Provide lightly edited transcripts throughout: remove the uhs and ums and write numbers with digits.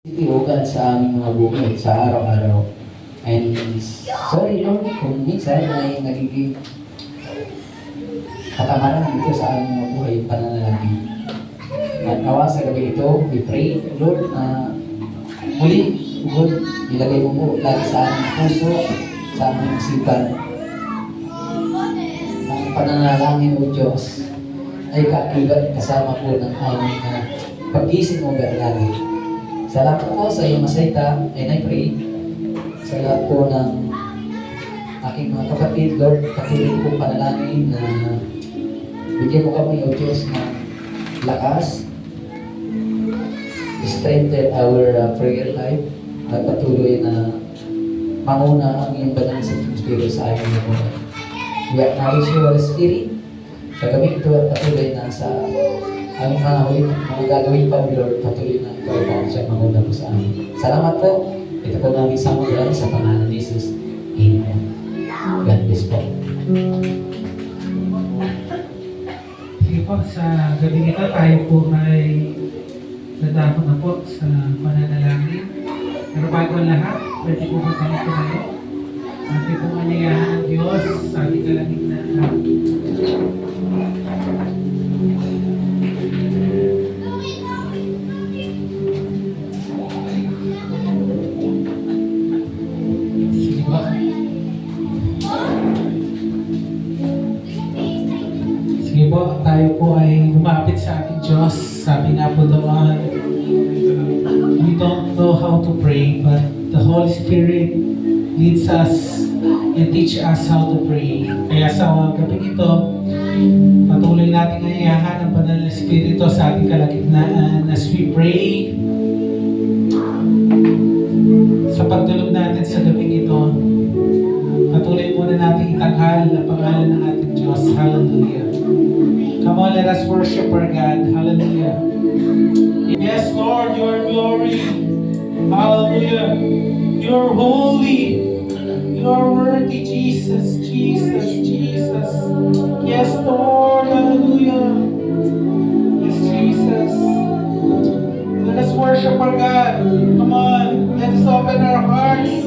Titiwogan sa aming mga buhay sa araw-araw. And sorry Lord kung minsan ay nagiging katamaran dito sa aming mga buhay yung pananalangin. At nawa sa gabi ito, we pray, Lord, na muli, Lord, ilagay mo po lagi sa aming puso, sa aming isipan. Ang pananalangin mo, Diyos, ay kasama po ng aming pag-isip mo lagi. Salamat po sa iyong masayta, and I pray sa lahat po ng aking mga kapatid, Lord, patuloy po panalangin na bigyan mo kami, O Diyos, ng lakas, strengthen our prayer life, at patuloy na manguna ang iyong banal sa Espiritu sa aming mga buhay. We acknowledge you, Holy Spirit, sa gabi ito at patuloy na sa aming mga gagawin pa, Lord, patuloy na ikaw pa siya manguna po sa amin. Salamat po. Ito po namin samulan sa pangalan ni Jesus. Amen. God bless po. Sige po, sa gabi nito tayo po ay nadako na po sa pananalangin. Pero bago ang lahat, pwede po ba tayo tumayo? Ating pong maniyahan ng Diyos sa ating kalagitnaan. Sige po, tayo po ay lumapit sa ating Diyos. Sabi nga po doon, we don't know how to pray, but the Holy Spirit leads us and teach us how to pray. Kaya sa gabi ito, patuloy natin ngayahan ang Banal na Espiritu sa ating kalagitnaan as we pray sa pagdulog natin sa gabi ito. Patuloy muna natin itanghal ang pangalan ng ating Diyos. Hallelujah. Come on, let us worship our God. Hallelujah. Yes, Lord, you are glory. Hallelujah. You are holy. You are worthy, Jesus, Jesus, Jesus. Yes, Lord. Hallelujah. Yes, Jesus. Let us worship our God. Come on, let us open our hearts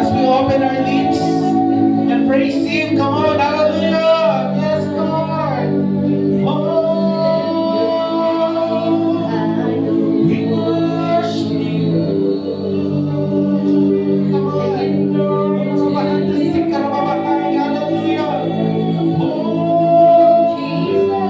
as we open our lips and praise Him. Come on, hallelujah. Yes, Lord. Oh, we worship You. Come on, hallelujah. Oh, Jesus.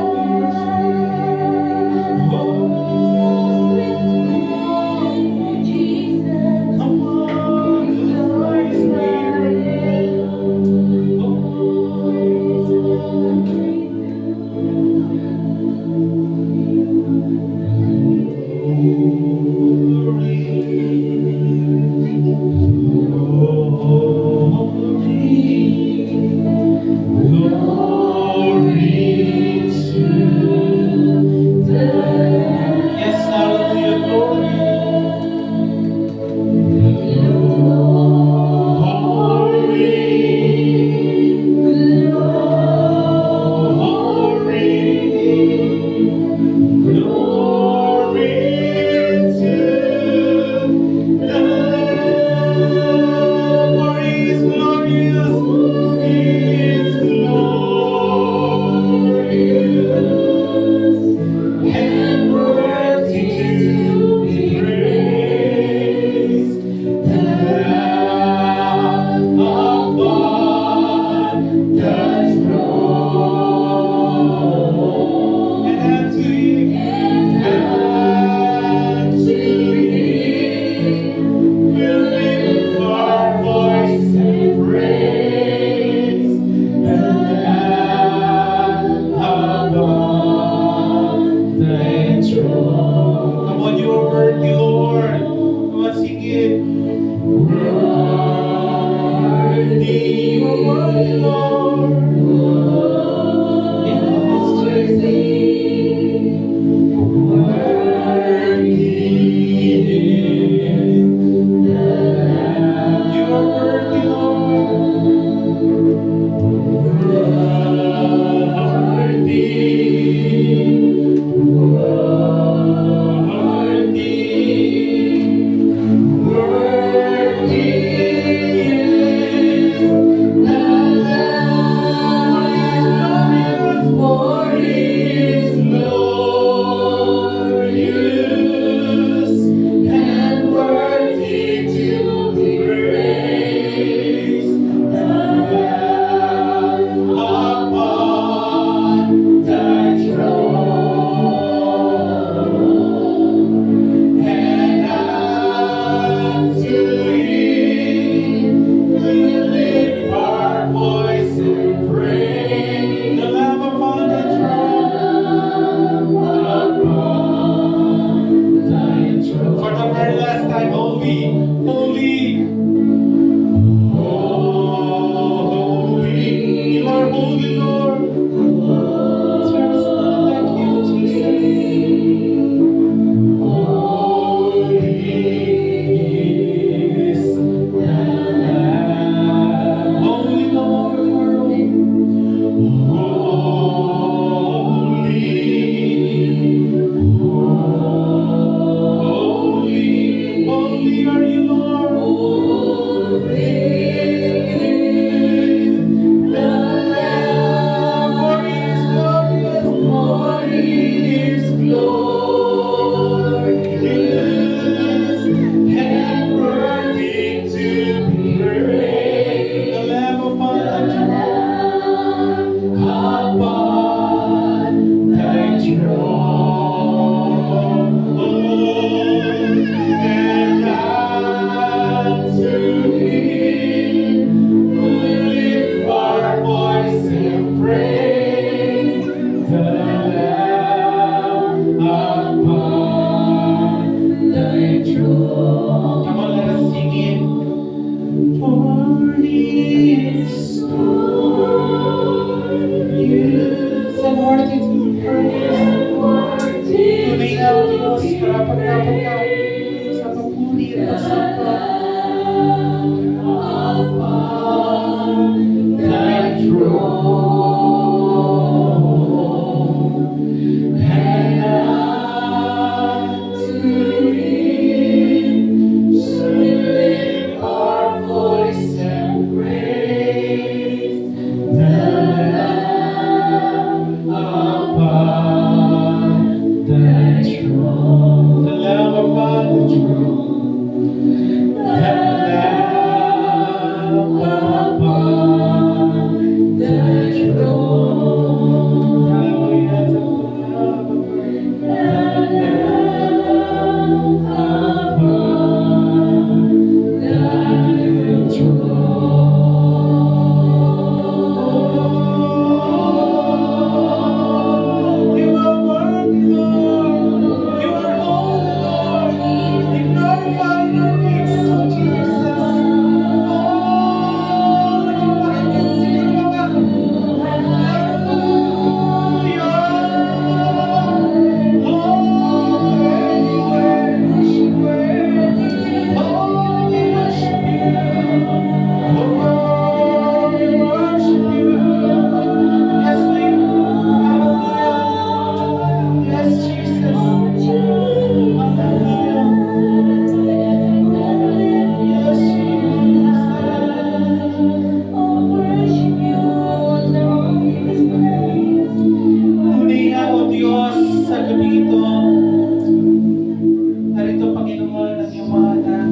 holy. Holy, you are holy, Lord. There is none like you, Jesus. Holy is the Lamb. Holy Lord, you are holy. Holy are you, Lord. For He is glorious and worthy to be praised. The Lamb upon thy throne. And unto Him we lift our voice in praise. The Lamb upon thy throne. Come on, let us sing it. For He is glorious and worthy to be praised. Tunay na o Diyos, karapat-dapat ka sa papuri at pagsamba. Thy throne, and unto Him we lift our voice and praise. The Lamb upon thy throne. The Lamb upon the throne. The Lamb upon thy throne. Hallelujah to the Lamb upon thy throne. You are worthy, Lord. You are holy, Lord. We glorify your name, so Jesus. Yes, Jesus. Yes, Tunay nga, O Diyos, sa gabi ito, narito, Panginoon, ang iyong mga anak.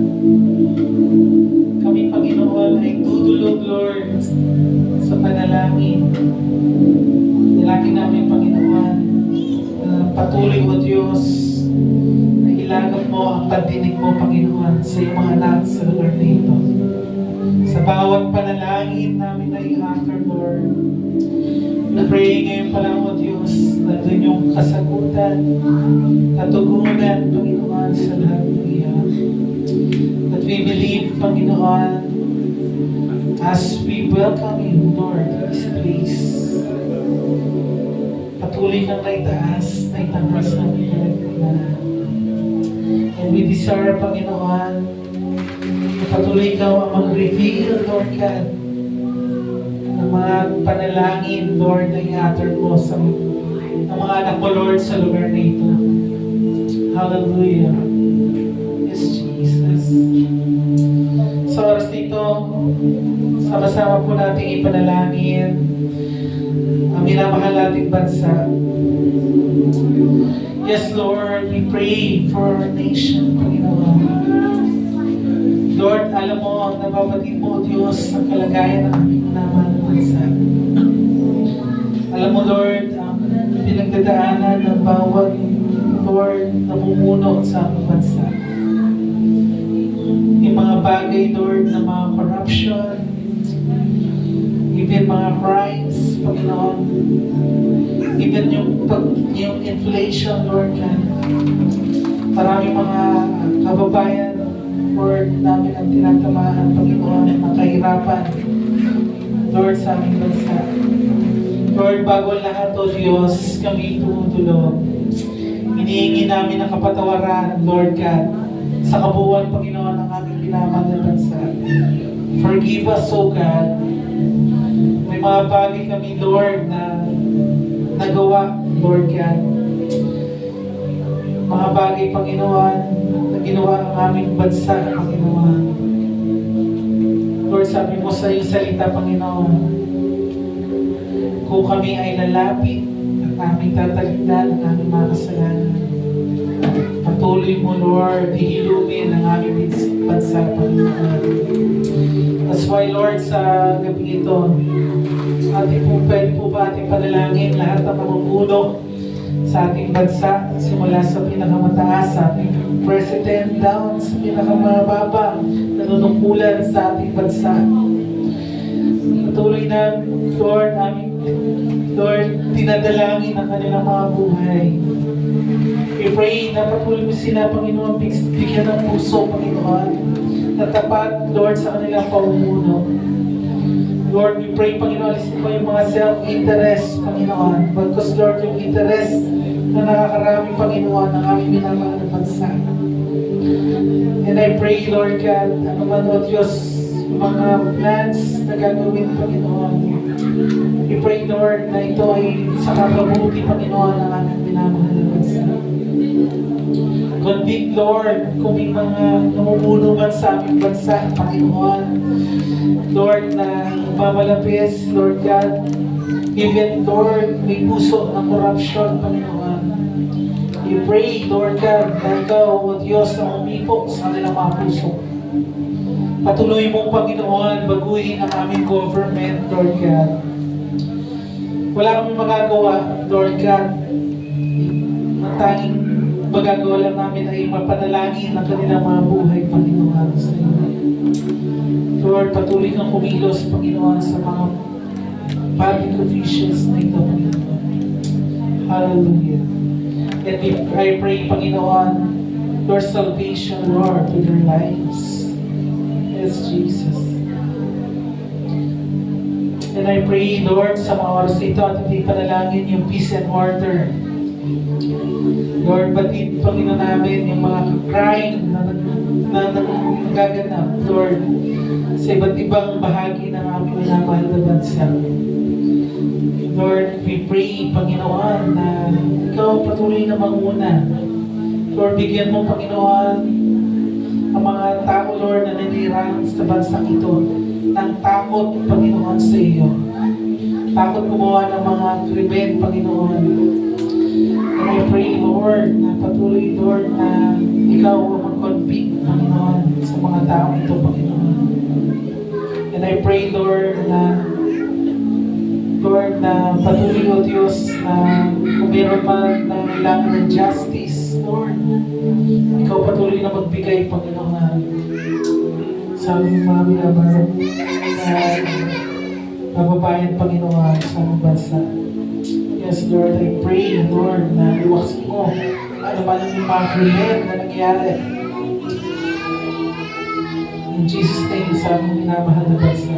Kami, Panginoon, ay tutulog, Lord, sa panalangin. Dalangin namin, Panginoon, na patuloy, O Diyos, na ilagap mo ang pagdinig mo, Panginoon, sa iyong mga anak sa lugar na ito. Sa bawat panalangin namin na i-offer, Lord, na pray ngayon pa lang, O Diyos, na doon yung kasagutan, katugunan, Panginoon, sa lahat ng iyan. That we believe, Panginoon, as we welcome you, Lord, in this place. Patuloy kang naitaas, naitanghal sa amin, Lord, na and we desire, Panginoon, na patuloy ikaw ang mag-reveal, Lord God, ng mga panalangin, Lord, na i-utter mo sa ng mga anak mo, Lord, sa lugar na ito. Hallelujah. Yes, Jesus. Sa oras nito, sama-sama po nating ipanalangin ang minamahal nating bansa. Yes, Lord, we pray for our nation, Panginoon. Lord, alam mo ang nababatid mo, Diyos, ang kalagayan ng aming minamahal na bansa. Alam mo, Lord, ang pinagdadaanan ng bawat, Lord, namumuno sa aming bansa. Yung mga bagay, Lord, na mga corruption, even mga crimes, Panginoon, even yung inflation, Lord, maraming mga kababayan Lord, namin ang tinatamaan, Panginoon, ng kahirapan. Lord, sa aming bansa. Lord, bago ang lahat, O Diyos, kami tumutulog. Hinihingi namin ang kapatawaran, Lord God, sa kabuuan, Panginoon, ng aming pinamahal na bansa. Forgive us, O God. May mga bagay kami, Lord, na nagawa, Lord God. Mga bagay, Panginoon, na ginawa ang aming bansa, Panginoon. Lord, sabi mo sa iyong salita, Panginoon, kung kami ay lalapit at aming tatalikdan ang aming mga kasalanan, patuloy mo, Lord, dihilumin ang aming bansa, Panginoon. That's why, Lord, sa gabi ito, pwede po ba ating panalangin lahat ng mamumuno sa ating bansa, simula sa pinakamataas, sa ating president down sa pinakamababa, nanunungkulan sa ating bansa. Patuloy na, Lord, dinadalangin ang kanilang mga buhay. We pray na patuloy mo sila, Panginoon, bigyan ng puso, Panginoon, na tapat, Lord, sa kanilang pamumuno. Lord, we pray, Panginoon, alisin mo yung mga self-interest, Panginoon. Because, Lord, yung interest na nakakarami, Panginoon, ng aming minamahal na bansa. And I pray, Lord God, ano man, O Diyos, yung mga plans na gagawin, Panginoon. We pray, Lord, na ito ay sa kakabuti, Panginoon, ng aming minamahal na bansa. Convict, Lord, kung may mga namumuno man sa aming bansa, Panginoon. Lord, na mamalapis, Lord God, even, Lord, may puso ng corruption, Panginoon. We pray, Lord God, na ikaw, O Diyos, na umipo sa kanilang mga puso. Patuloy mong, Panginoon, baguhin ang aming government, Lord God. Wala kami magagawa, Lord God. Ang tanging magagawa lang namin ay mapanalangin ang kanilang mga buhay, Panginoon, sa iyo. Lord, patuloy kang kumilos, Panginoon, sa mga public officials na ito, Panginoon. Hallelujah. And I pray, Panginoon, your salvation, Lord, to their lives. Yes, Jesus. And I pray, Lord, sa mga oras ito at hindi panalangin yung peace and order. Lord, batid, Panginoon namin, yung mga crime na nagaganap, Lord, sa iba't ibang bahagi ng aming minamahal na bansa. Lord, we pray, Panginoon, na ikaw patuloy na manguna. Lord, bigyan mo, Panginoon, ang mga tao, Lord, na nanirahan sa bansang ito ng takot, Panginoon, sa iyo. Takot gumawa ng mga krimen, Panginoon. And I pray, Lord, na patuloy, Lord, na ikaw ang mag-convict, Panginoon, sa mga tao ito, Panginoon. And I pray, Lord, na patuloy, O Diyos, na kung meron man na kailangan ng justice, Lord, ikaw patuloy na magbigay, Panginoon, sa aming mga minamahal na kababayan, Panginoon, sa aming bansa. Yes, Lord, I pray, Lord, na iwaksin mo ano man ang mga krimen na nangyari. In Jesus' name, sa aming minamahal na bansa.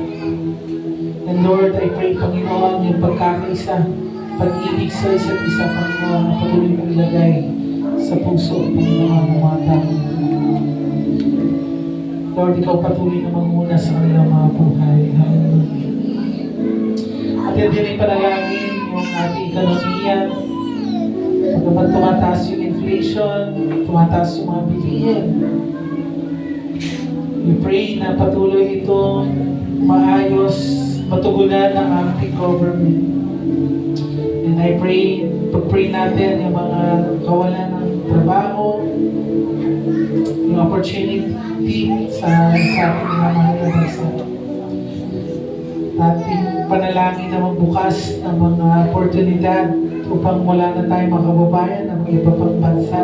And Lord, I pray, Panginoon, yung pagkakaisa, pag-ibig sa isa't isa, Panginoon, na patuloy mong ilagay sa puso, Panginoon, ng mga tao. Lord, ikaw patuloy na manguna sa kanilang mga buhay. Hallelujah. At yan din ay panalangin yung ating ekonomiya. Pagkaman tumataas yung inflation, tumataas yung mga bilihin. We pray na patuloy ito maayos, matugunan ng ating government. And I pray, pag-pray natin yung mga kawalan ng trabaho, yung opportunity sa ating mga mahal na bansa. Ating panalangin na magbukas ng mga oportunidad upang wala na tayong makababayan ng mga iba pang bansa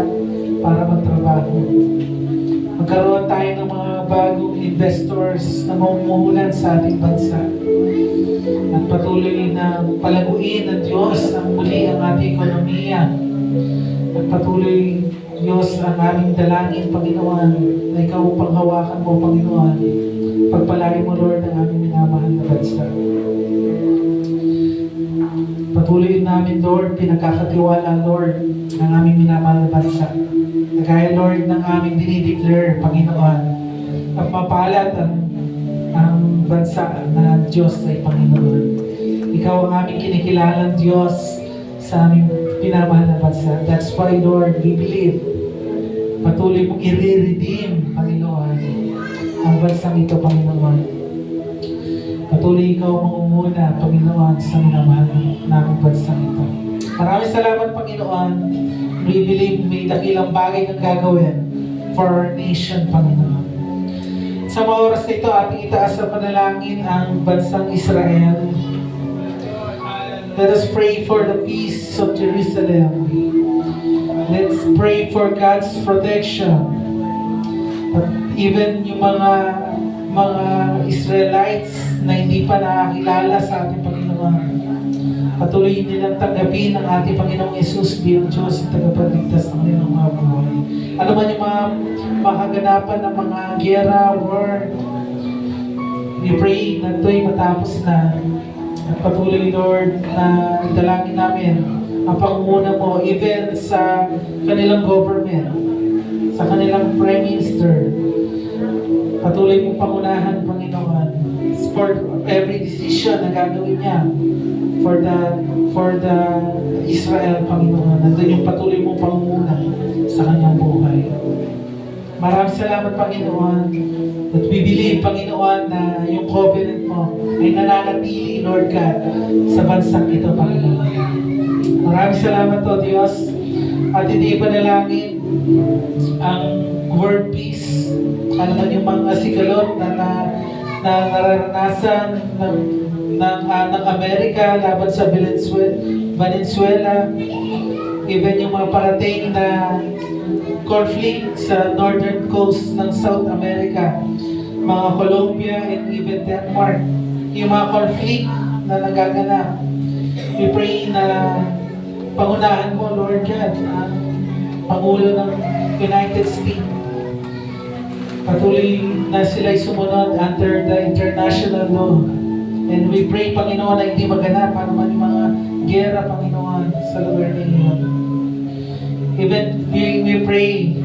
para magtrabaho. Magkaroon tayo ng mga bagong investors na mamumuhulan sa ating bansa. At patuloy na palaguin ng Diyos ang muli ang ating ekonomiya. At patuloy Diyos, ang aming dalangin, Panginoon, na ikaw ang panghawakan mo, Panginoon. Pagpalain mo, Lord, ang aming minamahal na bansa. Patuloy namin, Lord, pinagkakatiwala, Lord, ang aming minamahal na bansa. Kagaya, Lord, ng aming dinideclare, Panginoon, at mapalat ang bansa na Diyos ay Panginoon. Ikaw ang aming kinikilalang Diyos sa aming pinamahal na bansa. That's why, Lord, we believe patuloy mong i-redeem, Panginoon, ang bansang ito, Panginoon. Patuloy ikaw mangunguna, Panginoon, sa minamahal naming bansang ito. Maraming salamat, Panginoon. We believe may dakilang bagay kang gagawin for our nation, Panginoon. Sa mga oras na ito, ating itaas sa panalangin ang bansang Israel. Let us pray for the peace of Jerusalem. Let's pray for God's protection. But even yung mga Israelites na hindi pa nakakilala sa ating Panginoon, patuloy nilang tanggapin ang ating Panginoong Yesus bilang Diyos at tagapagligtas ng kanilang mga buhay. Ano man yung mga makaganapan ng mga gera, war, we pray na ito'y matapos na. At patuloy, Lord, na dalangin namin ang pangunguna mo even sa kanilang government, sa kanilang Prime Minister. Patuloy mong pangunahan, Panginoon, for every decision na gagawin niya for the Israel, Panginoon. Nandun yung patuloy mong pangunguna sa kanyang buhay. Maraming salamat, Panginoon, that we believe, Panginoon, na yung covenant mo ay nananatili, Lord God, sa bansang ito, Panginoon. Maraming salamat, O Diyos, at hindi panalangin ang world peace. Ano man yung mga sigalot na nararanasan ng Amerika laban sa Venezuela, even yung mga parating na conflict sa northern coast ng South America, mga Colombia and even Denmark, yung mga conflict na nagaganap. We pray na pangunahan mo, Lord God, ang Pangulo ng United States. Patuloy na sila'y sumunod under the international law. And we pray, Panginoon, na hindi maganap ano man yung mga gera, Panginoon, sa lugar ninyo. Even we pray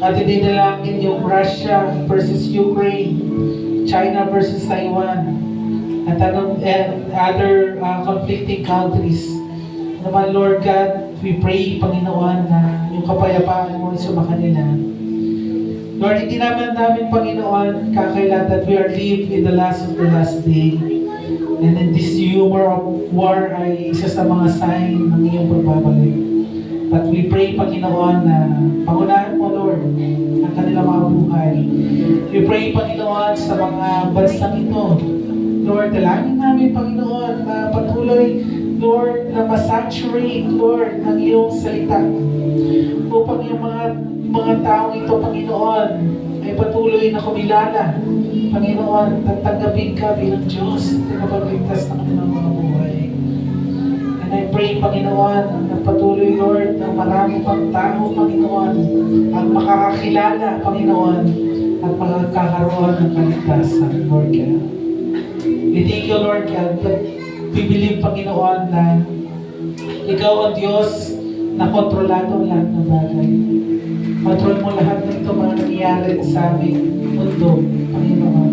at idinalangin yung Russia versus Ukraine, China versus Taiwan, at other conflicting countries. Naman, Lord God, we pray, Panginoon, na yung kapayapaan mo sumakanila. Lord, hindi naman Panginoon, kakailan that we are live in the last of the last day. And in this humor of war ay isa sa mga sign ng iyong pagbabalik. But we pray, Panginoon, na pangunahan mo, Lord, ang kanilang mga buhay. We pray, Panginoon, sa mga bansang ito. Lord, dalangin namin, Panginoon, na patuloy, Lord, na masaturate, Lord, ng iyong salita. Upang yung mga taong ito, Panginoon, ay patuloy na kumilala. Panginoon, tatanggapin ka bilang Diyos na kapagligtas ng kanilang mga buhay. And I pray, Panginoon, na patuloy, Lord, na marami pang tao, Panginoon, ang makakakilala, Panginoon, at makakaroon ng kaligtasan, Lord God. We thank you, Lord God, that we believe, Panginoon, na Ikaw ang Diyos na kontrolado ang lahat ng bagay. Control mo lahat ng ito mga nangyayari sa aming mundo, Panginoon.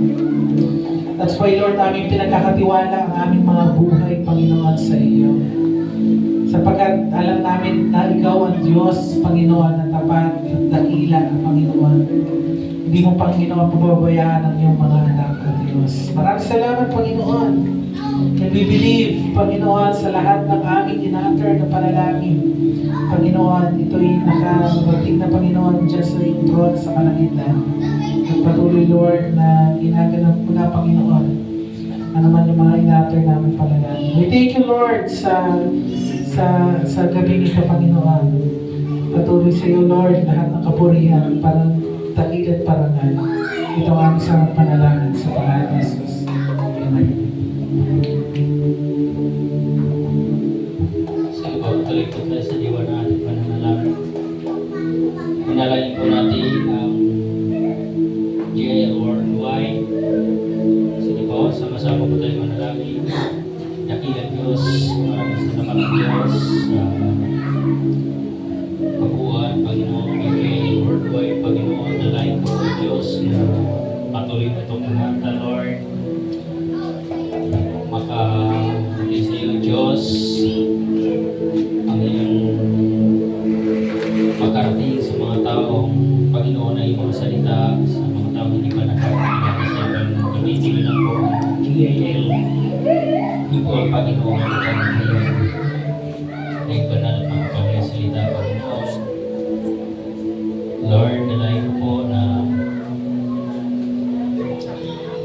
That's why, Lord, aming pinagkakatiwala ang aming mga buhay, Panginoon, sa iyo. Sapagkat alam namin na Ikaw ang Diyos, Panginoon, na tapat at dakila, Panginoon. Hindi mo, Panginoon, pababayaan ang iyong mga anak, Diyos. Maraming salamat, Panginoon. And we believe, Panginoon, sa lahat ng aming in-utter na panalangin. Panginoon, ito'y nakarating na, Panginoon, dyan sa iyong throne sa kalangitan. At patuloy, Lord, na ginaganap mo na, Panginoon, ano man yung mga in-utter namin panalangin. We thank you, Lord, sa gabing ito, Panginoon. Patuloy sa iyo, Lord, lahat ng kapurihan, parang takil at parangal. Ito ang isang panalangin sa pangalan ni Jesus. Amen. Sige po, tuloy po tayo sa diwa na ating pananalangin. Pinalangin po natin ang GIL Worldwide. Sige po, sama-sama po tayo manalangin. Dakilang Diyos, maraming salamat ng Diyos sa kabuuan, Panginoon, ng GIL Worldwide, Panginoon, dalayan po sa Diyos na patuloy na itong kumanta, Lord. Maka-muli sa iyo, Diyos, ang iyong makarating sa mga taong Panginoon ay iyong salita, sa mga taong hindi pa nakakilala sa iyo, Panginoon. Gamitin lang po ang GIL. Ito ang Panginoon ang iyong ay banal at makapangyay salita, Panginoon. Lord, nalayan ko po na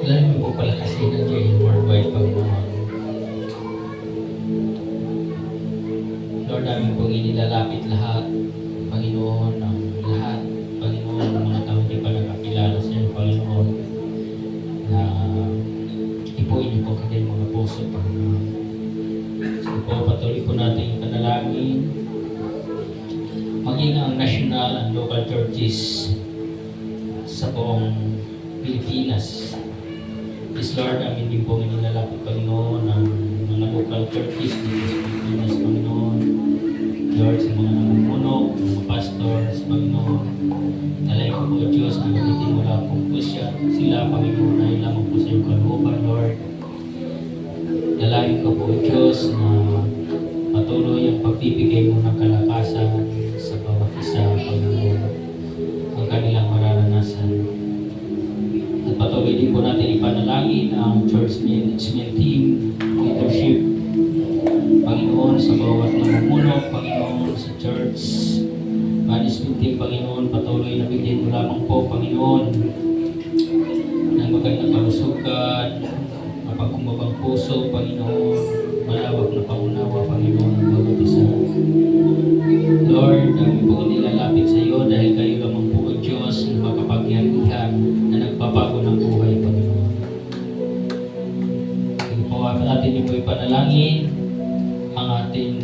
nalayan ko po pala kasi ng GIL Worldwide, Panginoon. Lord, namin pong inilalapit lahat, Panginoon, ang lahat, Panginoon, ng mga tao hindi pa nakakilala sa iyo, Panginoon, na ipuin niyo po kanilang mga puso, Panginoon. So po, patuloy po natin yung panalangin, maging ang national and local churches sa buong Pilipinas. Please, Lord, amin din po inilalapit, Panginoon, ang mga local churches dito sa Pilipinas, Panginoon. Lord, sa mga namumuno, mga pastors, Panginoon, nalay ko po, Diyos, na gamitin mo lang po siya. Sila, Panginoon, ay lamang po sa iyong kalooban, Lord. Nalayin ko po, Diyos, na patuloy ang pagbibigay mo ng kalakasan sa bawat isa, Panginoon, ang kanilang mararanasan. At patuloy din po natin ipanalangin ang church management team, leadership, Panginoon, sa bawat namumuno, Panginoon, sa church management team, Panginoon, patuloy na bigyan mo lamang po, Panginoon, ng magandang kalusugan, mapagkumabang puso, Panginoon, malawak na pangunawa, Panginoon, ng bawat isa. Lord, namin po nilalapit sa iyo dahil kayo lamang po ang Diyos na makapagyarihan na nagbabago ng buhay, Panginoon. Kaya po atin niyo po ipanalangin ang ating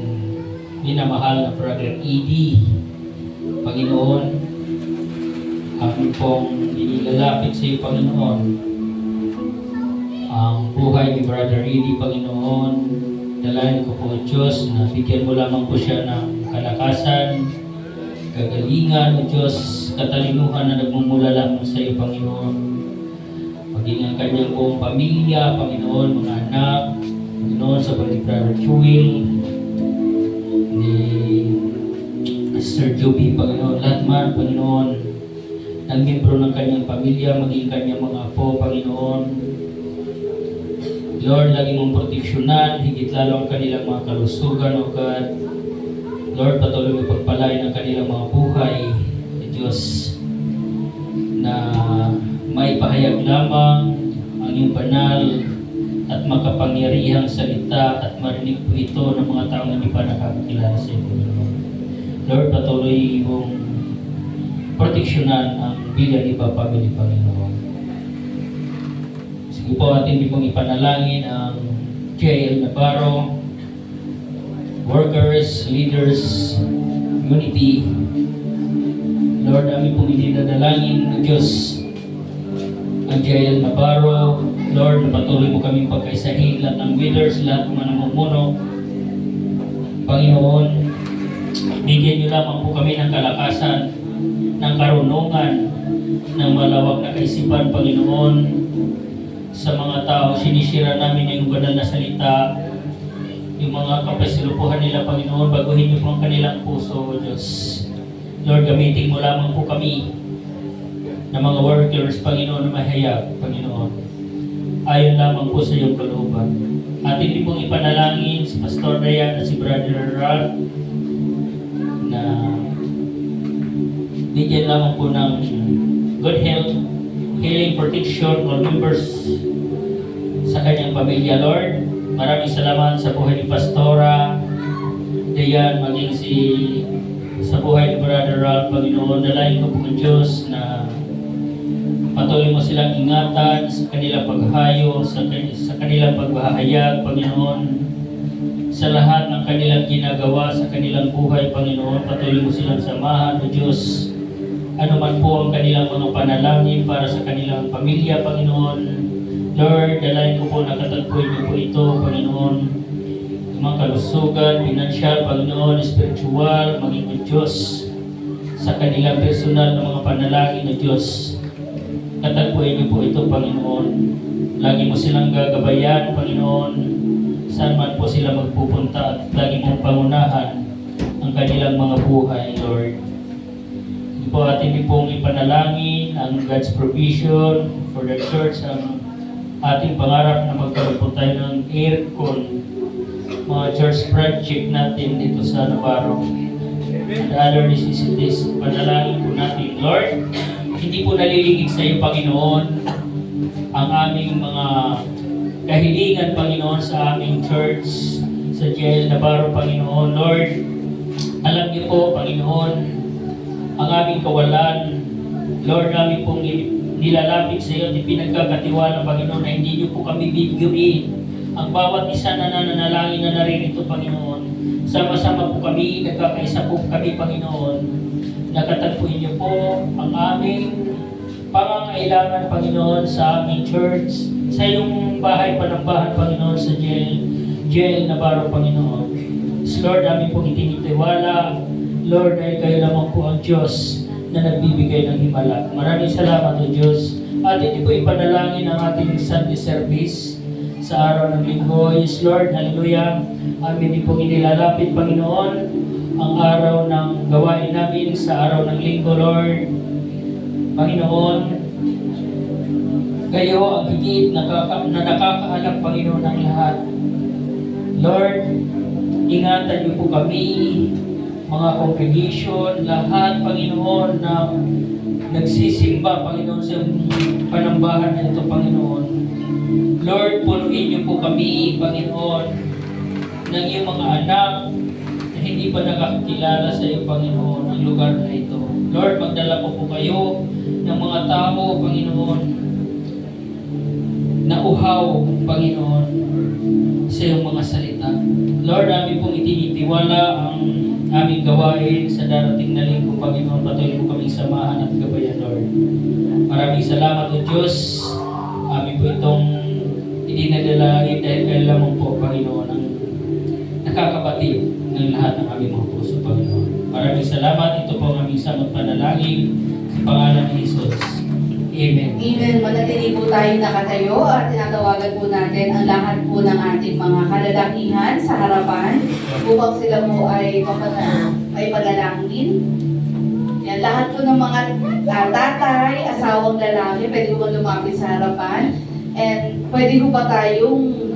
minamahal na Brother Edie, Panginoon. Amin pong inilalapit sa iyo, Panginoon, ang buhay ni Brother Edie, Panginoon. Dalayan ko po, Diyos, na bigyan mo lamang po siya ng kalakasan, kagalingan, O Diyos, katalinuhan na nagmumula lamang sa iyo, Panginoon. Maging ang kanyang buong pamilya, Panginoon, mga anak, Panginoon, sa ni Brother Jewel, ni Sir Joby, Panginoon, lahat man, Panginoon, ng membro ng kanyang pamilya, maging kanyang mga apo, Panginoon. Lord, lagi mong proteksyonan, higit lalo ang kanilang mga kalusugan, O God. Lord, patuloy mo pagpalain ang kanilang mga buhay, O Diyos, na may pahayag lamang ang iyong banal at makapangyarihang salita at marinig po ito ng mga taong hindi pa nakakakilala sa iyo, Panginoon. Lord, patuloy mong proteksyonan ang Villanueva family, Panginoon. Sige po, atin din pong ipanalangin ang GIL Navarro, workers, leaders, unity. Lord, amin pong idinadalangin ng Diyos ang GIL Navarro. Lord, patuloy mo kaming pagkaisahin lahat ng leaders, lahat ng mga namumuno. Panginoon, bigyan niyo lamang po kami ng kalakasan, ng karunungan, ng malawak na kaisipan, Panginoon, sa mga tao. Sinisira namin yung banal na salita, yung mga kapasilupuhan nila, Panginoon. Baguhin niyo po ang kanilang puso, O Diyos. Lord, gamitin mo lamang po kami na mga workers, Panginoon, na mahayag, Panginoon. Ayon lamang po sa iyong kalooban. Atin din pong ipanalangin si Pastor Dayan at si Brother Ralph na bigyan lamang po ng good health, healing, protection, all members sa kanyang pamilya, Lord. Maraming salamat sa buhay ni Pastora Dayan, maging sa buhay ni Brother Ralph, Panginoon. Dalayan ko po ng Diyos na patuloy mo silang ingatan sa kanilang paghahayo, sa kanilang paghahayag, Panginoon. Sa lahat ng kanilang ginagawa sa kanilang buhay, Panginoon, patuloy mo silang samahan, O Diyos. ano man po ang kanilang mga panalangin para sa kanilang pamilya, Panginoon. Lord, dalayan ko po nakatagpuin niyo po ito, Panginoon. Yung mga kalusugan, pinansyal, Panginoon, spiritual, maging o Diyos, sa kanilang personal na mga panalangin o Diyos. Katagpuin niyo po ito, Panginoon. Lagi mo silang gagabayan, Panginoon. Saan man po sila magpupunta at lagi mong pangunahan ang kanilang mga buhay, Lord. Ito po atin pong ipanalangin ang God's provision for the church, ang ating pangarap na magkaroon po tayo ng aircon, mga church project natin dito sa Navarro. And other necessities, panalangin po natin, Lord, hindi po naliligid sa iyo, Panginoon, ang aming mga kahilingan, Panginoon, sa aming church, sa JL Navarro, Panginoon. Lord, alam niyo po, Panginoon, ang aming kawalan. Lord, namin pong nilalapit sa iyo at ipinagkakatiwala, Panginoon, na hindi niyo po kami bibigyan. Ang bawat isa na nananalangin na naririto, Panginoon, sama-sama po kami, nagkakaisa po kami, Panginoon. Nakatagpuin niyo po ang aming pangangailangan, Panginoon, sa aming church, sa iyong bahay panambahan, Panginoon, sa JL Navarro, Panginoon. Lord, namin pong itinitiwala, Lord, dahil kayo lamang po ang Diyos na nagbibigay ng himala. Maraming salamat, O Diyos. At hindi po ipanalangin ang ating Sunday service sa araw ng linggo. Yes, Lord, hallelujah. Amin din pong inilalapit, Panginoon, ang araw ng gawain namin sa araw ng linggo, Lord. Panginoon, kayo ang higit na nakakaalam, Panginoon, ng lahat. Lord, ingatan niyo po kami, mga congregation, lahat, Panginoon, na nagsisimba, Panginoon, sa panambahan na ito, Panginoon. Lord, punuin niyo po kami, Panginoon, ng iyong mga anak na hindi pa nakakilala sa iyo, Panginoon, ang lugar na ito. Lord, magdala po kayo ng mga tao, Panginoon, na uhaw, Panginoon, sa iyong mga salita. Lord, amin pong itinitiwala ang aming gawain sa darating na linggo, Panginoon. Patuloy po kaming samahan at gabayan, Lord. Maraming salamat, O Diyos. Amin po itong idinadalangin dahil kayo lamang po, Panginoon, ang nakakabatid ng lahat ng aming mga puso, Panginoon. Maraming salamat. Ito po ang aming samot panalangin sa pangalan ni Jesus. Amen. Amen. Manatili po tayo nakatayo at tinatawagan po natin ang lahat po ng ating mga kalalakihan sa harapan upang sila po ay pagalangin. Yan, lahat po ng mga tatay, asawang lalaki, pwede po lumapit sa harapan. And pwede po ba tayong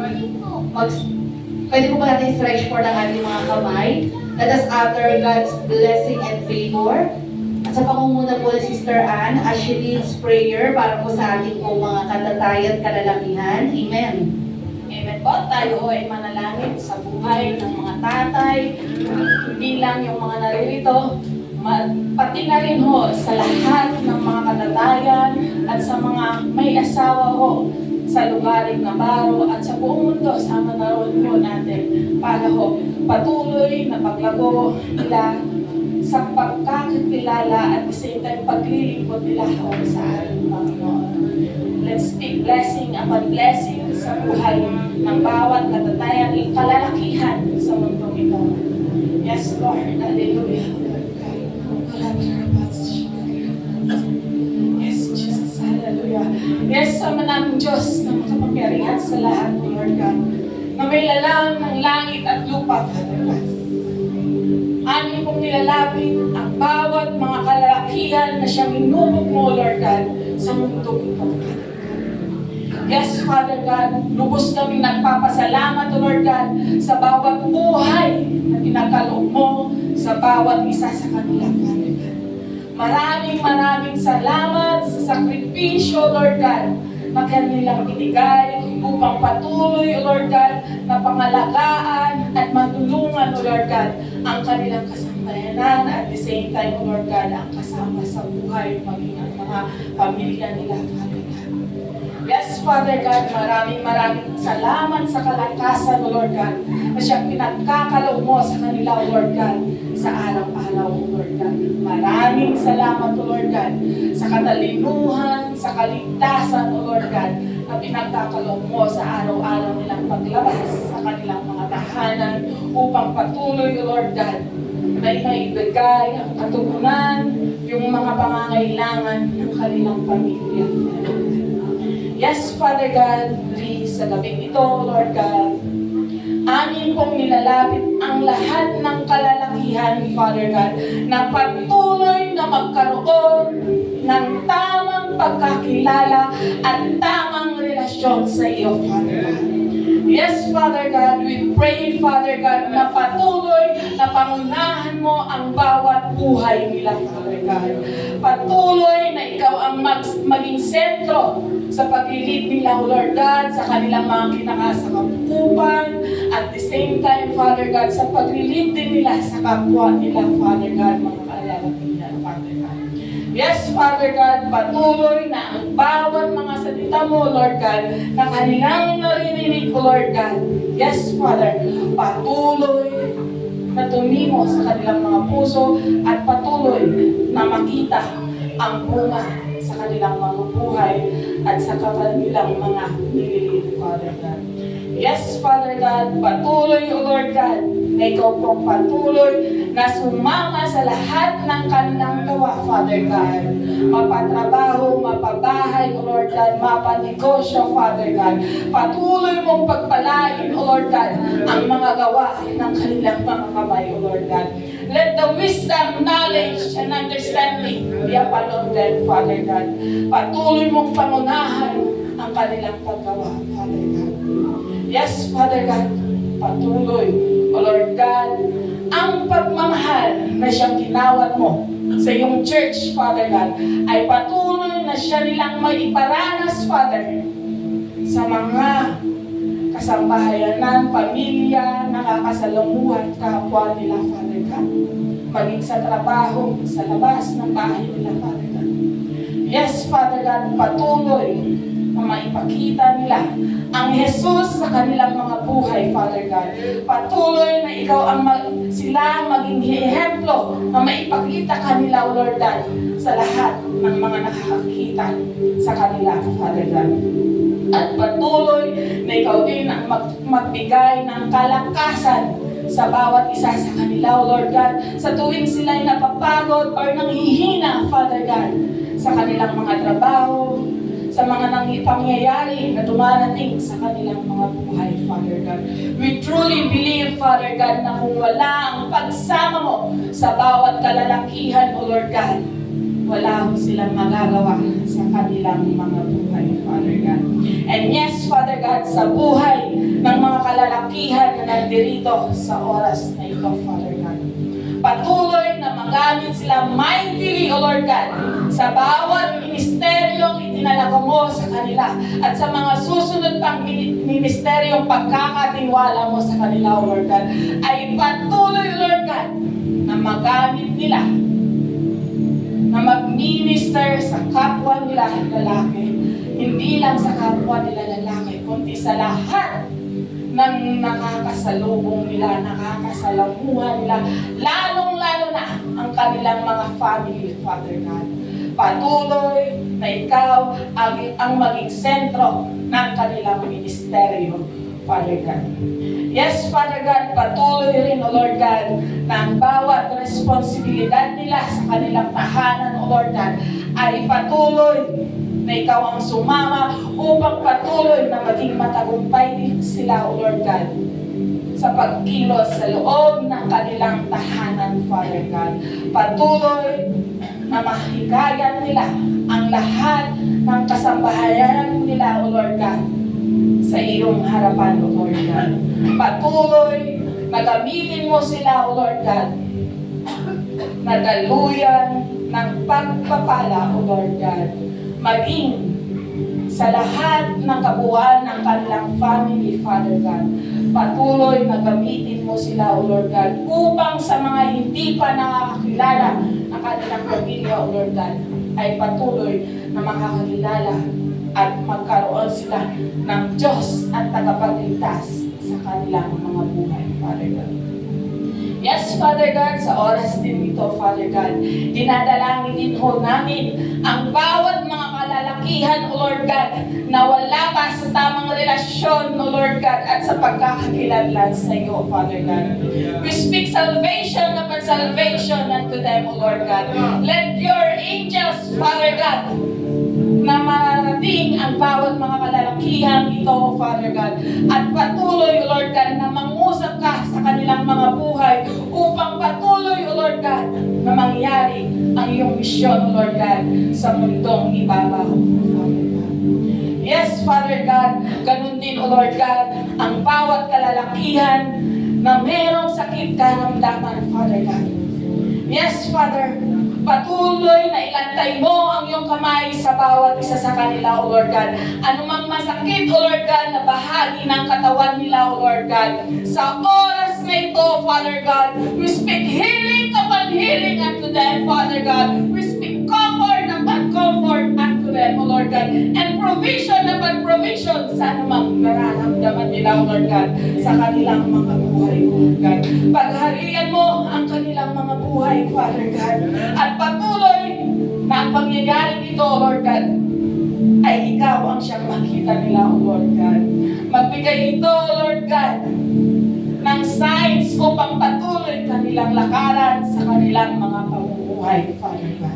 pwede po ba natin stretch for ng ating mga kamay? Let us utter God's blessing and favor. At sa pangunguna po ni Sister Ann, as she leads prayer para po sa ating po mga katatay at kalalakihan. Amen. Amen po. Tayo ay manalangin sa buhay ng mga tatay, hindi lang yung mga naririto, pati na rin ho sa lahat ng mga katatayan at sa mga may asawa ho sa lugaring Navarro at sa buong mundo, sama na rin po natin para ho patuloy na paglago nila sa pagkakakilala at the same time paglilingkod nila ho sa ating Panginoon. Let's speak blessing upon blessing sa buhay ng bawat katatayan, kalalakihan sa mundong ito. Yes, Lord. Hallelujah. Yes, Jesus. Hallelujah. Yes, sama namin Diyos na makapangyarihan sa lahat, Lord God, na may lalang ng langit at lupa, Father God. Amin pong nilalapit ang bawat mga kalalakihan na siyang inubog mo, Lord God, sa mundong ito. Yes, Father God, lubos kami nagpapasalamat, Lord God, sa bawat buhay na pinakaloob mo sa bawat isa sa kanila, Father God. Maraming salamat sa sakripisyo, Lord God, na kanilang binigay upang patuloy, Lord God, na pangalagaan at matulungan, Lord God, ang kanilang kasambayanan at the same time, Lord God, ang kasama sa buhay, maging ang mga pamilya nila, Father God. Yes, Father God, maraming salamat sa kalakasan, Lord God, na siyang pinagkakaloob mo sa kanila, Lord God, sa araw-araw, O Lord God. Maraming salamat, O Lord God, sa katalinuhan, sa kaligtasan, O Lord God, na pinagkakaloob mo sa araw-araw nilang paglabas sa kanilang mga tahanan upang patuloy, O Lord God, na inaibigay ang katugunan, yung mga pangangailangan ng kanilang pamilya. Yes, Father God, please, sa gabing ito, Lord God, amin pong nilalapit ang lahat ng kalalakihan, Father God, na patuloy na magkaroon ng tamang pagkakilala at tamang relasyon sa iyo, Father God. Yes, Father God, we pray, Father God, na patuloy na pangunahan mo ang bawat buhay nila, Father God. Patuloy na ikaw ang maging sentro sa paglilid nila, O Lord God, sa kanilang mga kinakasakapupan, at the same time, Father God, sa paglilid din nila sa kapwa nila, Father God, mga kalalakihan, Father God. Yes, Father God, patuloy na ang bawat mga salita mo, Lord God, na kanilang naririnig, Lord God. Yes, Father, patuloy na tumimo sa kanilang mga puso at patuloy na makita ang bunga sa kanilang mga buhay at sa kanilang mga nililid, Father God. Yes, Father God, patuloy, O Lord God, na ikaw pong patuloy na sumama sa lahat ng kanilang gawa, Father God. Mapatrabaho, mapabahay, O Lord God, mapanegosyo, Father God. Patuloy mong pagpalain, O Lord God, ang mga gawa ng kanilang mga kamay, O Lord God. Let the wisdom, knowledge, and understanding be upon them, Father God. Patuloy mong pangunahan ang kanilang paggawa, Father God. Yes, Father God, patuloy, O Lord God, ang pagmamahal na siyang ginawat mo sa iyong church, Father God, ay patuloy na siya nilang maiparanas, Father, sa mga kasambahayanan, pamilya, nakakasalamuhan, kapwa nila, Father God. Maging sa trabaho, sa labas ng bahay nila, Father God. Yes, Father God, patuloy na maipakita nila ang Jesus sa kanilang mga buhay, Father God. Patuloy na ikaw ang sila maging ehemplo na maipakita kanila, Lord God, sa lahat ng mga nakakakita sa kanila, Father God. At patuloy na ikaw din ang magbigay ng kalakasan sa bawat isa sa kanila, Lord God, sa tuwing sila'y napapagod or nanghihina, Father God, sa kanilang mga trabaho, sa mga pangyayari na dumarating sa kanilang mga buhay, Father God. We truly believe, Father God, na kung wala ang pagsama mo sa bawat kalalakihan, O Lord God, wala ho silang magagawa sa kanilang mga buhay, Father God. And yes, Father God, sa buhay ng mga kalalakihan na nandirito sa oras na ito, Father God, patuloy na magamit sila mightily, O Lord God, sa bawat ministeryong itinalaga mo sa kanila at sa mga susunod pang ministeryong pagkakatiwala mo sa kanila, O Lord God, ay patuloy, Lord God, na magamit nila na mag-minister sa kapwa nila lalaki. Hindi lang sa kapwa nila lalaki, kundi sa lahat ng nakakasalubong nila, nakakasalamuhan nila, lalong-lalo na ang kanilang mga family, Father God. Patuloy na ikaw ang maging sentro ng kanilang ministeryo, Father God. Yes, Father God, patuloy rin, O Lord God, na ang bawat responsibilidad nila sa kanilang tahanan, O Lord God, ay patuloy na ikaw ang sumama upang patuloy na maging matagumpay din sila, O Lord God, sa pagkilos sa loob ng kanilang tahanan, Father God. Patuloy na mahikayat nila ang lahat ng kasambahayan nila, O Lord God, sa iyong harapan, O Lord God. Patuloy na gamitin mo sila, O Lord God, na daluyan ng pagpapala, O Lord God, maging sa lahat ng kabuuan ng kanilang family, Father God. Patuloy na gamitin mo sila, O Lord God, upang sa mga hindi pa nakakakilala ng kanilang pamilya, O Lord God, ay patuloy na makakakilala at magkaroon sila ng Diyos at tagapagligtas sa kanilang mga buhay, Father God. Yes, Father God, sa oras din ito, Father God, dinadalangin din ho namin ang bawat mga kalalakihan, O Lord God, na wala pa sa tamang relasyon, O Lord God, at sa pagkakakilanlan sa iyo, Father God. We speak salvation upon salvation unto them, O Lord God. Let your angels, Father God, na mararating ang bawat mga kalalakihan ito, O Father God. At patuloy, O Lord God, na mangusap ka sa kanilang mga buhay upang patuloy, O Lord God, na mangyari ang iyong misyon, O Lord God, sa mundong ibabaw, O Father God. Yes, Father God, ganun din, O Lord God, ang bawat kalalakihan na merong sakit karamdaman, Father God. Yes, Father, patuloy na ilantay mo ang iyong kamay sa bawat isa sa kanila, O Lord God. Anumang masakit, O Lord God, na bahagi ng katawan nila, O Lord God. Sa oras na ito, Father God, we speak healing upon healing unto them, Father God. We speak comfort upon comfort unto them, O Lord God. And provision upon provision sa anumang nararamdaman nila, O Lord God, sa kanilang mga buhay, O Lord God. Pagharian mo ang kanilang mga buhay, Father God. At patuloy na ang pangyayari dito, O Lord God, ay ikaw ang siyang makita nila, O Lord God. Magbigay ito, O Lord God, ng signs upang patuloy kanilang lakaran sa kanilang mga pamumuhay, Father God.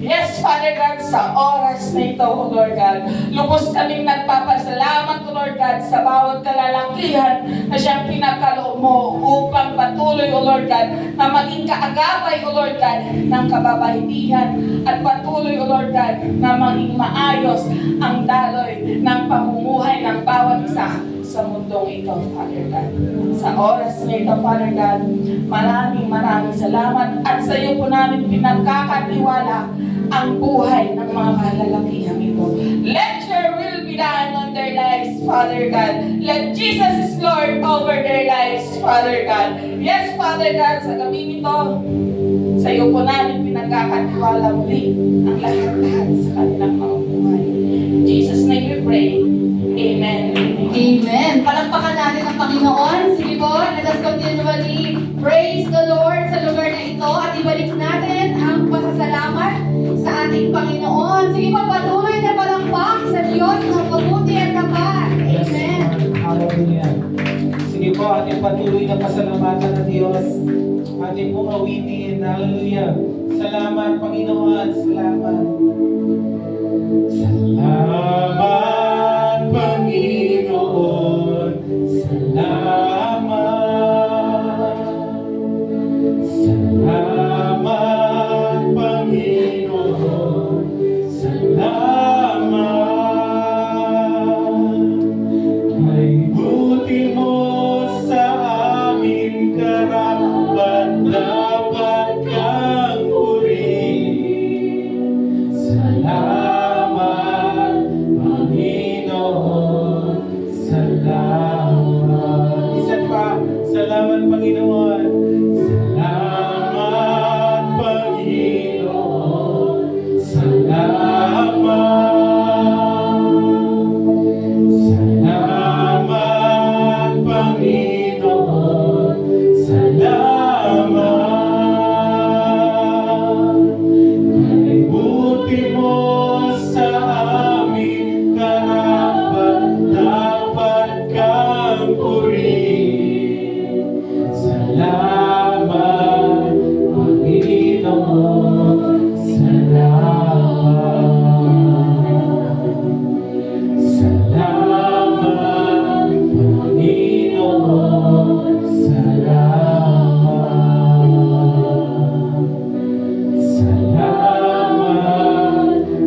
Yes, Father God, sa oras na ito, O Lord God, lubos kaming nagpapasalamat, O Lord God, sa bawat kalalakihan na siyang pinakaloob mo upang patuloy, O Lord God, na maging kaagapay, O Lord God, ng kababaihan at patuloy, O Lord God, na maging maayos ang daloy ng pamumuhay ng bawat isa sa mundong ito, Father God. Sa oras na ito, Father God, maraming salamat at sa iyo po namin pinagkakatiwala ang buhay ng mga kalalakihan ito. Let your will be done on their lives, Father God. Let Jesus is Lord over their lives, Father God. Yes, Father God, sa gabi ito, sa iyo po namin pinagkakatiwala muli ang lahat-lahat sa kanilang mga buhay. In Jesus' name we pray. Amen. Amen. Palakpakan natin ang Panginoon. Sige po, let us continually praise the Lord sa lugar na ito at ibalik natin ang pasasalamat sa ating Panginoon. Sige po, patuloy na palakpak sa Diyos ng mabuti at tapat. Yes, Amen. Lord. Hallelujah. Sige po, ating patuloy na pasalamatan ng Diyos. Ating pong awitin. Hallelujah. Salamat, Panginoon. Salamat. Salamat, Panginoon. Salamat. Salamat, Panginoon. Salamat. Ay buti mo sa amin, karapat-dapat kang purihin. Salamat, Panginoon. Salamat. Isa pa, salamat, Panginoon. Salamat, Panginoon. Salamat. Salamat, Panginoon. Salamat. Ay buti mo sa amin, karapat-dapat kang purihin. Salamat, Panginoon. Salamat. Salamat, Panginoon. Salamat. Salamat,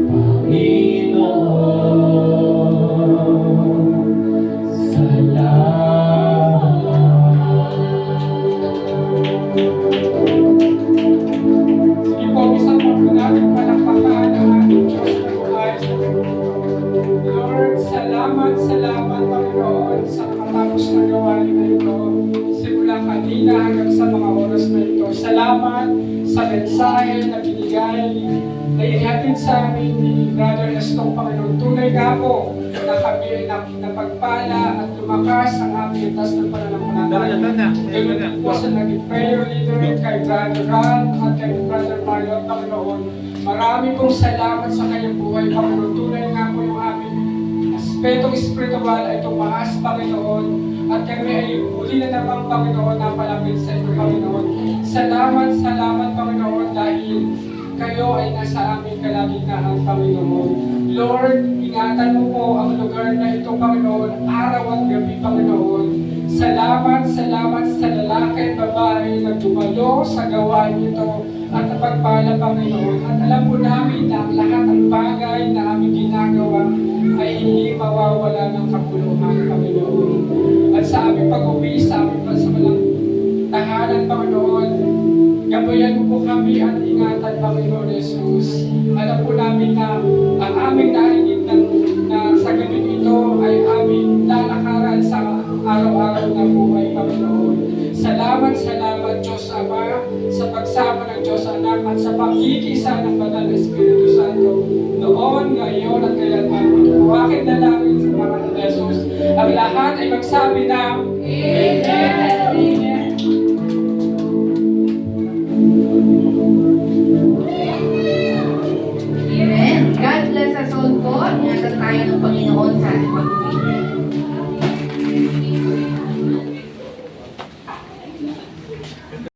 Panginoon. Salamat. Sige po, isang po natin palakpakan ang ating Diyos na buhay sa mundo. Lord, salamat, Panginoon, sa matapos na gawain na ito. Simula kanina hanggang sa mga oras na ito. Salamat sa mensahe na binigay ibigay na inihatid sa amin ni Brother Estong, Panginoon. Tunay nga po na kami ay napagpala at lumakas ang aming itas ng pananampalataya. Ganun po sa naging prayer leader kay Brother Ran at kay Brother Mario, Panginoon. Marami pong salamat sa kanyang buhay, Panginoon. Tunay nga po yung aming aspetong spiritual ay tumaas, Panginoon. At kami ay huli na naman, Panginoon, napalapit sa iyo, Panginoon. Salamat, salamat, Panginoon, dahil kayo ay nasa aming kalagitnaan, Panginoon. Lord, ingatan mo po ang lugar na ito, Panginoon, araw at gabi, Panginoon. Salamat, salamat sa lalaki at babae na dumalo sa gawain ito at napagpala, Panginoon. At alam po namin na ang lahat ng bagay na aming ginagawa ay hindi mawawala ng kapuluhan, Panginoon. At sa aming pag-uwi, sa aming pasawalang tahanan, Panginoon, gabayan mo po kami at ingatan, Panginoon Jesus. Alam po namin na ang aming narinig na sa gabi ito ay aming lalakaran sa araw-araw na buhay, Panginoon. Salamat, salamat, Diyos Ama, sa pagsama ng Diyos Anak at sa pagkikisa ng Banal na Espiritu Santo noon, ngayon at kailanman. Bakit na namin sa mga ng Jesus? Ang lahat ay magsabi na Amen! Amen! Amen. God bless us all po. Ingatan tayo ng Panginoon sa ating pag